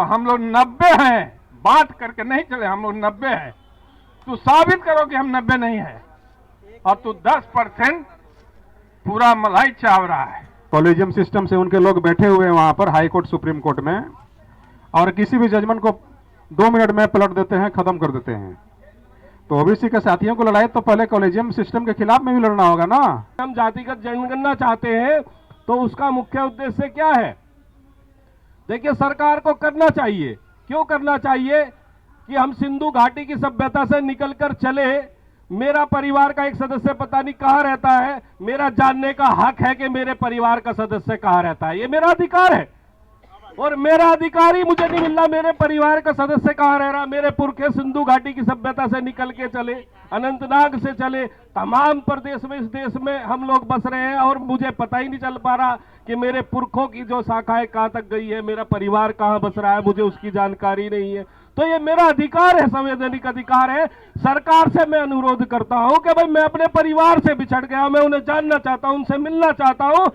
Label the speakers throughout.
Speaker 1: हम लोग 90 हैं, बांट करके नहीं चले, हम लोग 90 हैं। तू साबित करो कि हम 90 नहीं है, और तू 10% पूरा मलाई चाव रहा है।
Speaker 2: कॉलेजियम सिस्टम से उनके लोग बैठे हुए हैं वहां पर हाई कोर्ट सुप्रीम कोर्ट में, और किसी भी जजमेंट को 2 मिनट में पलट देते हैं, खत्म कर देते हैं। तो ओबीसी के साथियों को लड़ाई तो पहले कॉलेजियम सिस्टम के खिलाफ में भी लड़ना होगा ना।
Speaker 1: हम जातिगत जनगणना चाहते हैं तो उसका मुख्य उद्देश्य क्या है? देखिए, सरकार को करना चाहिए। क्यों करना चाहिए? कि हम सिंधु घाटी की सभ्यता से निकलकर चले। मेरा परिवार का एक सदस्य पता नहीं कहां रहता है, मेरा जानने का हक है कि मेरे परिवार का सदस्य कहां रहता है। ये मेरा अधिकार है, और मेरा अधिकार ही मुझे नहीं मिल रहा मेरे परिवार का सदस्य कहां रह रहा। मेरे पुरखे सिंधु घाटी की सभ्यता से निकल के चले, अनंतनाग से चले, तमाम प्रदेश में, इस देश में हम लोग बस रहे हैं, और मुझे पता ही नहीं चल पा रहा कि मेरे पुरखों की जो शाखाएं कहां तक गई है, मेरा परिवार कहां बस रहा है, मुझे उसकी जानकारी नहीं है। तो ये मेरा अधिकार है, संवैधानिक अधिकार है। सरकार से मैं अनुरोध करता हूं कि भाई, मैं अपने परिवार से बिछड़ गया, मैं उन्हें जानना चाहता हूं, उनसे मिलना चाहता हूं।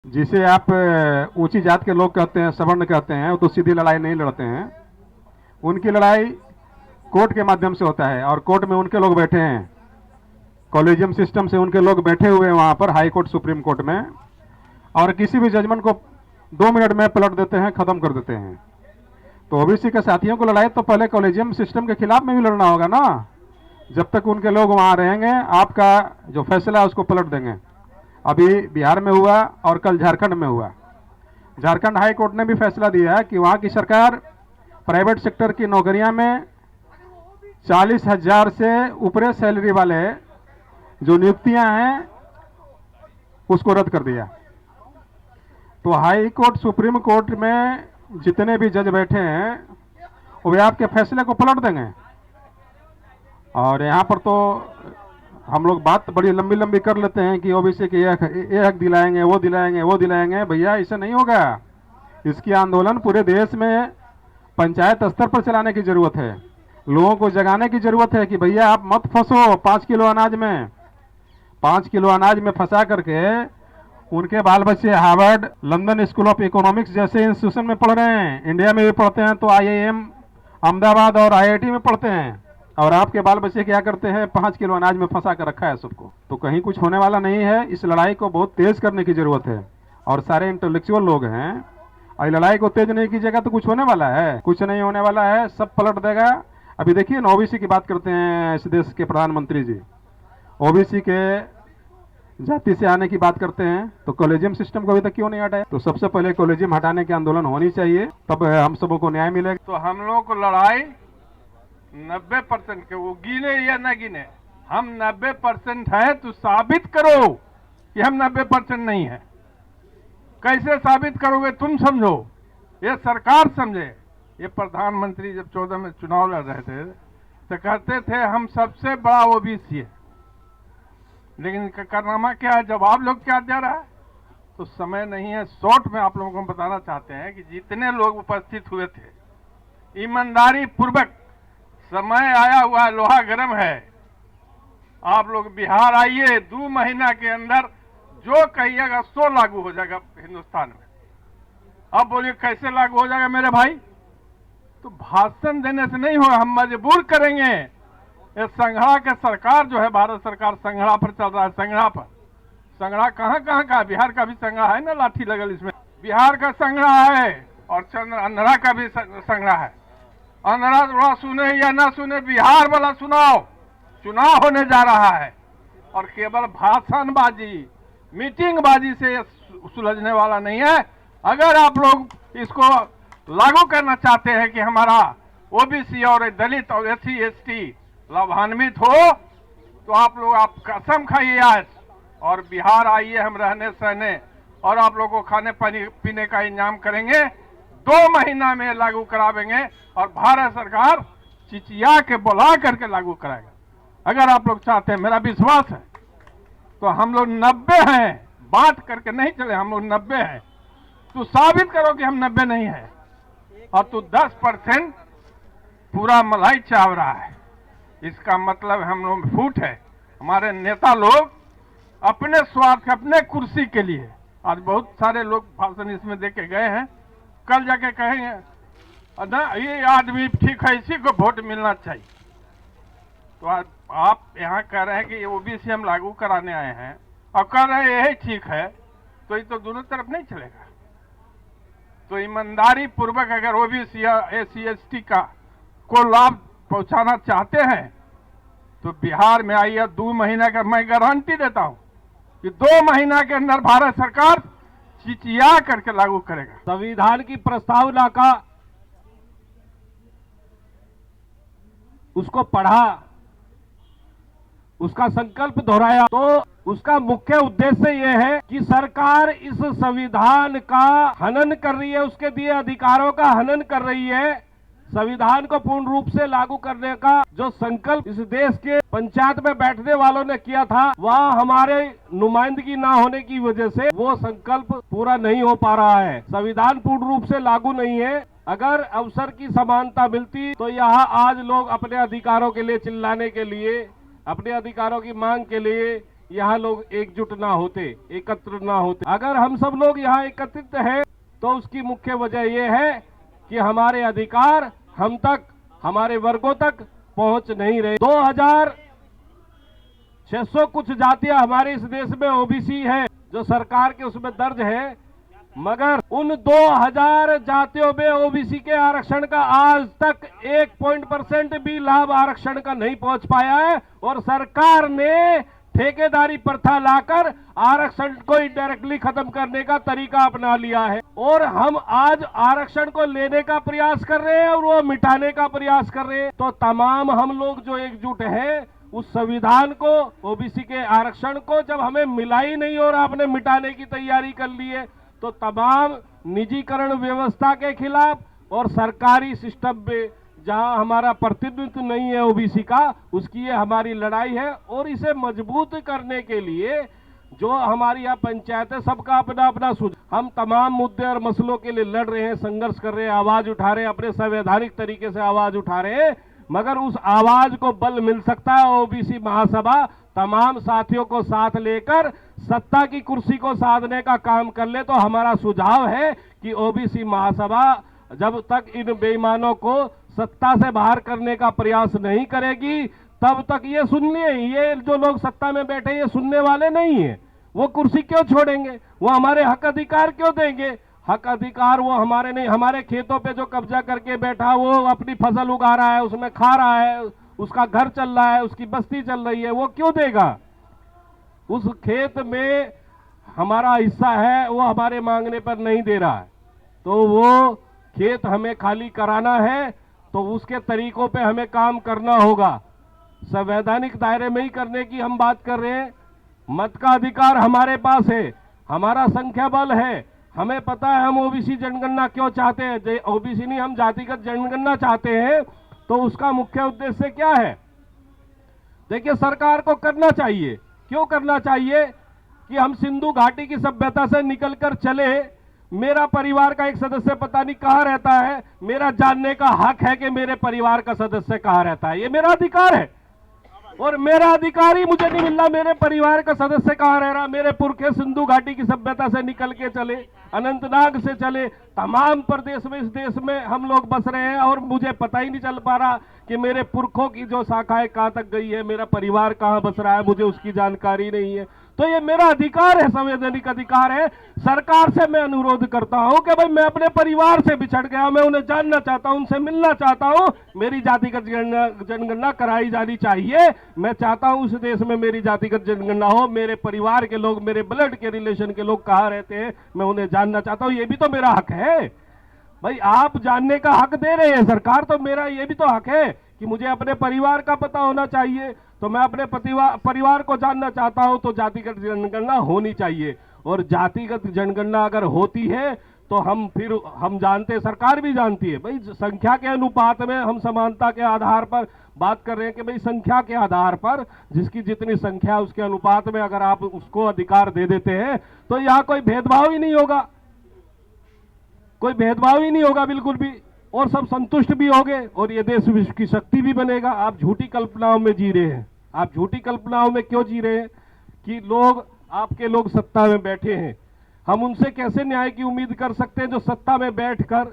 Speaker 2: जिसे आप ऊंची जात के लोग कहते हैं, सवर्ण कहते हैं, वो तो सीधी लड़ाई नहीं लड़ते हैं। उनकी लड़ाई कोर्ट के माध्यम से होता है, और कोर्ट में उनके लोग बैठे हैं, कॉलेजियम सिस्टम से उनके लोग बैठे हुए हैं वहां पर हाई कोर्ट सुप्रीम कोर्ट में, और किसी भी जजमेंट को 2 मिनट में पलट देते हैं, खत्म कर देते हैं। तो ओबीसी के साथियों को लड़ाई तो पहले कॉलेजियम सिस्टम के खिलाफ में भी लड़ना होगा ना। जब तक उनके लोग वहां रहेंगे, आपका जो फैसला है उसको पलट देंगे। अभी बिहार में हुआ और कल झारखंड में हुआ। झारखंड हाई कोर्ट ने भी फैसला दिया है कि वहां की सरकार प्राइवेट सेक्टर की नौकरियां में 40,000 से ऊपरे सैलरी वाले जो नियुक्तियां हैं उसको रद्द कर दिया। तो हाई कोर्ट सुप्रीम कोर्ट में जितने भी जज बैठे हैं वो आपके फैसले को पलट देंगे। और यहाँ पर तो हम लोग बात बड़ी लंबी लंबी कर लेते हैं कि ओबीसी के ये हक दिलाएंगे, वो दिलाएंगे, वो दिलाएंगे। भैया, ऐसा नहीं होगा। इसकी आंदोलन पूरे देश में पंचायत स्तर पर चलाने की जरूरत है। लोगों को जगाने की जरूरत है कि भैया, आप मत फंसो 5 किलो अनाज में। 5 किलो अनाज में फंसा करके उनके बाल बच्चे Harvard, London school of economics जैसे इंस्टीट्यूशन में पढ़ रहे हैं, इंडिया में भी पढ़ते हैं, तो IIM अहमदाबाद और IIT में पढ़ते हैं, और आपके बाल बच्चे क्या करते हैं? 5 किलो अनाज में फंसा कर रखा है सबको। तो कहीं कुछ होने वाला नहीं है। इस लड़ाई को बहुत तेज करने की जरूरत है, और सारे इंटेलेक्चुअल लोग हैं, और लड़ाई को तेज नहीं कीजिएगा तो कुछ होने वाला है? कुछ नहीं होने वाला है, सब पलट देगा। अभी देखिए ना, ओबीसी की बात करते हैं इस देश के प्रधानमंत्री जी, ओबीसी के जाति से आने की बात करते हैं, तो कॉलेजियम सिस्टम को अभी तक क्यों नहीं हटाया? तो सबसे पहले कॉलेजियम हटाने की आंदोलन होनी चाहिए, तब हम सबों को न्याय मिलेगा।
Speaker 1: तो हम लोगों को लड़ाई 90% के, वो गिने या न गिने, हम 90% है। तो साबित करो कि हम 90% नहीं है। कैसे साबित करोगे? तुम समझो, ये सरकार समझे। ये प्रधानमंत्री जब 14 में चुनाव लड़ रहे थे तो कहते थे हम सबसे बड़ा ओबीसी है, लेकिन कारनामा क्या है? जवाब लोग क्या दे रहा है? तो समय नहीं है, शॉर्ट में आप लोगों को बताना चाहते हैं कि जितने लोग उपस्थित हुए थे, ईमानदारी पूर्वक, समय आया हुआ है, लोहा गर्म है। आप लोग बिहार आइए, 2 महीना के अंदर जो कहिएगा सो लागू हो जाएगा हिंदुस्तान में। अब बोलिए कैसे लागू हो जाएगा मेरे भाई? तो भाषण देने से नहीं होगा, हम मजबूर करेंगे। ये संघड़ा के सरकार जो है, भारत सरकार संघड़ा पर चल रहा है। संघड़ा पर, संघड़ा कहां कहां का? बिहार का भी संघड़ा है ना, लाठी लगल इसमें। बिहार का संघड़ा है, और आंध्रा का भी संघड़ा है। आंध्रा थोड़ा सुने या ना सुने, बिहार वाला सुनाओ। चुनाव होने जा रहा है, और केवल भाषणबाजी, मीटिंगबाजी से सुलझने वाला नहीं है। अगर आप लोग इसको लागू करना चाहते हैं कि हमारा ओबीसी और दलित और SC ST लाभान्वित हो, तो आप लोग आप कसम खाइए आज, और बिहार आइए, हम रहने सहने और आप लोगों को खाने पानी पीने का इंतजाम करेंगे। 2 महीना में लागू करावेंगे, और भारत सरकार चिचिया के बुला करके लागू कराएगा। अगर आप लोग चाहते हैं, मेरा विश्वास है। तो हम लोग 90 हैं, बांट करके नहीं चले, हम लोग 90 हैं। तू साबित करो कि हम 90 नहीं है, और तू 10% पूरा मलाई चाव रहा है। इसका मतलब हम लोग फूट है। हमारे नेता लोग अपने स्वार्थ, अपने कुर्सी के लिए। आज बहुत सारे लोग भाषण इसमें दे के गए हैं, कल जाके कहेंगे ना ये आदमी ठीक है, इसी को वोट मिलना चाहिए। तो आज आप यहाँ कह रहे हैं कि ओबीसी हम लागू कराने आए हैं और कह रहे हैं यही ठीक है, तो ये तो दोनों तरफ नहीं चलेगा। तो ईमानदारी पूर्वक अगर ओबीसी या एससी एसटी का को लाभ पहुंचाना चाहते हैं तो बिहार में आइए, 2 महीना का मैं गारंटी देता हूं कि 2 महीना के अंदर भारत सरकार चिचिया करके लागू करेगा।
Speaker 3: संविधान की प्रस्तावना का उसको पढ़ा, उसका संकल्प दोहराया, तो उसका मुख्य उद्देश्य यह है कि सरकार इस संविधान का हनन कर रही है, उसके दिए अधिकारों का हनन कर रही है। संविधान को पूर्ण रूप से लागू करने का जो संकल्प इस देश के पंचायत में बैठने वालों ने किया था, वह हमारे नुमाइंदगी ना होने की वजह से वो संकल्प पूरा नहीं हो पा रहा है। संविधान पूर्ण रूप से लागू नहीं है। अगर अवसर की समानता मिलती तो यहाँ आज लोग अपने अधिकारों के लिए चिल्लाने के लिए, अपने अधिकारों की मांग के लिए यहाँ लोग एकजुट ना होते, एकत्र ना होते। अगर हम सब लोग यहाँ एकत्रित हैं तो उसकी मुख्य वजह यह है कि हमारे अधिकार हम तक, हमारे वर्गों तक पहुंच नहीं रहे। 2600 कुछ जातियां हमारे इस देश में ओबीसी है, जो सरकार के उसमें दर्ज है, मगर उन 2000 जातियों में ओबीसी के आरक्षण का आज तक 1% भी लाभ आरक्षण का नहीं पहुंच पाया है। और सरकार ने ठेकेदारी प्रथा लाकर आरक्षण को डायरेक्टली खत्म करने का तरीका अपना लिया है। और हम आज आरक्षण को लेने का प्रयास कर रहे हैं और वो मिटाने का प्रयास कर रहे हैं। तो तमाम हम लोग जो एकजुट हैं, उस संविधान को, ओबीसी के आरक्षण को जब हमें मिला ही नहीं और आपने मिटाने की तैयारी कर ली है, तो तमाम निजीकरण व्यवस्था के खिलाफ और सरकारी सिस्टम में जहां हमारा प्रतिनिधित्व नहीं है ओबीसी का, उसकी ये हमारी लड़ाई है। और इसे मजबूत करने के लिए जो हमारी यहाँ पंचायतें, सबका अपना अपना हम तमाम मुद्दे और मसलों के लिए लड़ रहे हैं, संघर्ष कर रहे हैं, आवाज उठा रहे हैं, अपने संवैधानिक तरीके से आवाज उठा रहे हैं। मगर उस आवाज को बल मिल सकता है ओबीसी महासभा तमाम साथियों को साथ लेकर सत्ता की कुर्सी को साधने का काम कर ले। तो हमारा सुझाव है कि ओबीसी महासभा जब तक इन बेईमानों को सत्ता से बाहर करने का प्रयास नहीं करेगी, तब तक ये सुन लिए, ये जो लोग सत्ता में बैठे ये सुनने वाले नहीं है। वो कुर्सी क्यों छोड़ेंगे? वो हमारे हक अधिकार क्यों देंगे? हक अधिकार वो हमारे नहीं, हमारे खेतों पे जो कब्जा करके बैठा वो अपनी फसल उगा रहा है, उसमें खा रहा है, उसका घर चल रहा है, उसकी बस्ती चल रही है, वो क्यों देगा? उस खेत में हमारा हिस्सा है, वो हमारे मांगने पर नहीं दे रहा है, तो वो खेत हमें खाली कराना है, तो उसके तरीकों पे हमें काम करना होगा। संवैधानिक दायरे में ही करने की हम बात कर रहे हैं। मत का अधिकार हमारे पास है, हमारा संख्या बल है, हमें पता है हम ओबीसी जनगणना क्यों चाहते हैं। ओबीसी नहीं, हम जातिगत जनगणना चाहते हैं। तो उसका मुख्य उद्देश्य क्या है? देखिए, सरकार को करना चाहिए। क्यों करना चाहिए? कि हम सिंधु घाटी की सभ्यता से निकलकर चले। मेरा परिवार का एक सदस्य पता नहीं कहां रहता है, मेरा जानने का हक है कि मेरे परिवार का सदस्य कहां रहता है, ये मेरा अधिकार है। और मेरा अधिकार ही मुझे नहीं मिल रहा, मेरे परिवार का सदस्य कहां रह रहा। मेरे पुरखे सिंधु घाटी की सभ्यता से निकल के चले, अनंतनाग से चले, तमाम प्रदेश में, इस देश में हम लोग बस रहे हैं और मुझे पता ही नहीं चल पा रहा कि मेरे पुरखों की जो शाखाएं कहां तक गई है, मेरा परिवार कहां बस रहा है, मुझे उसकी जानकारी नहीं है। तो ये मेरा अधिकार है, संवैधानिक अधिकार है। सरकार से मैं अनुरोध करता हूं कि भाई मैं अपने परिवार से बिछड़ गया, मैं उन्हें जानना चाहता हूं, उनसे मिलना चाहता हूं। मेरी जातिगत जनगणना कराई जानी चाहिए। मैं चाहता हूं उस देश में मेरी जातिगत जनगणना हो, मेरे परिवार के लोग, मेरे ब्लड के रिलेशन के लोग कहां रहते हैं, मैं उन्हें जानना चाहता हूं। ये भी तो मेरा हक है भाई। आप जानने का हक दे रहे हैं सरकार, तो मेरा ये भी तो हक है कि मुझे अपने परिवार का पता होना चाहिए। तो मैं अपने परिवार को जानना चाहता हूं, तो जातिगत जनगणना होनी चाहिए। और जातिगत जनगणना अगर होती है तो हम जानते, सरकार भी जानती है भाई, संख्या के अनुपात में हम समानता के आधार पर बात कर रहे हैं कि भाई संख्या के आधार पर जिसकी जितनी संख्या उसके अनुपात में अगर आप उसको अधिकार दे देते हैं तो यहां कोई भेदभाव ही नहीं होगा, कोई भेदभाव ही नहीं होगा बिल्कुल भी, और सब संतुष्ट भी होंगे और ये देश विश्व की शक्ति भी बनेगा। आप झूठी कल्पनाओं में जी रहे हैं। आप झूठी कल्पनाओं में क्यों जी रहे हैं? कि लोग आपके लोग सत्ता में बैठे हैं, हम उनसे कैसे न्याय की उम्मीद कर सकते हैं जो सत्ता में बैठकर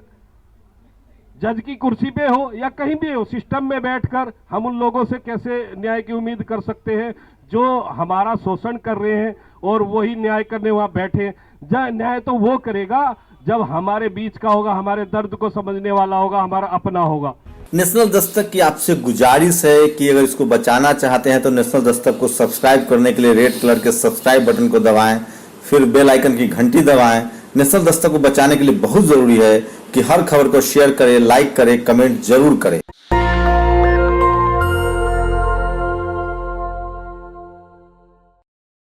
Speaker 3: जज की कुर्सी पे हो या कहीं भी हो, सिस्टम में बैठकर हम उन लोगों से कैसे न्याय की उम्मीद कर सकते हैं जो हमारा शोषण कर रहे हैं और वही न्याय करने वहां बैठे। न्याय तो वो करेगा जब हमारे बीच का होगा, हमारे दर्द को समझने वाला होगा, हमारा अपना होगा।
Speaker 4: नेशनल दस्तक की आपसे गुजारिश है कि अगर इसको बचाना चाहते हैं तो नेशनल दस्तक को सब्सक्राइब करने के लिए रेड कलर के सब्सक्राइब बटन को दबाएं, फिर बेल आइकन की घंटी दबाएं। नेशनल दस्तक को बचाने के लिए बहुत जरूरी है कि हर खबर को शेयर करें, लाइक करें, कमेंट जरूर करें।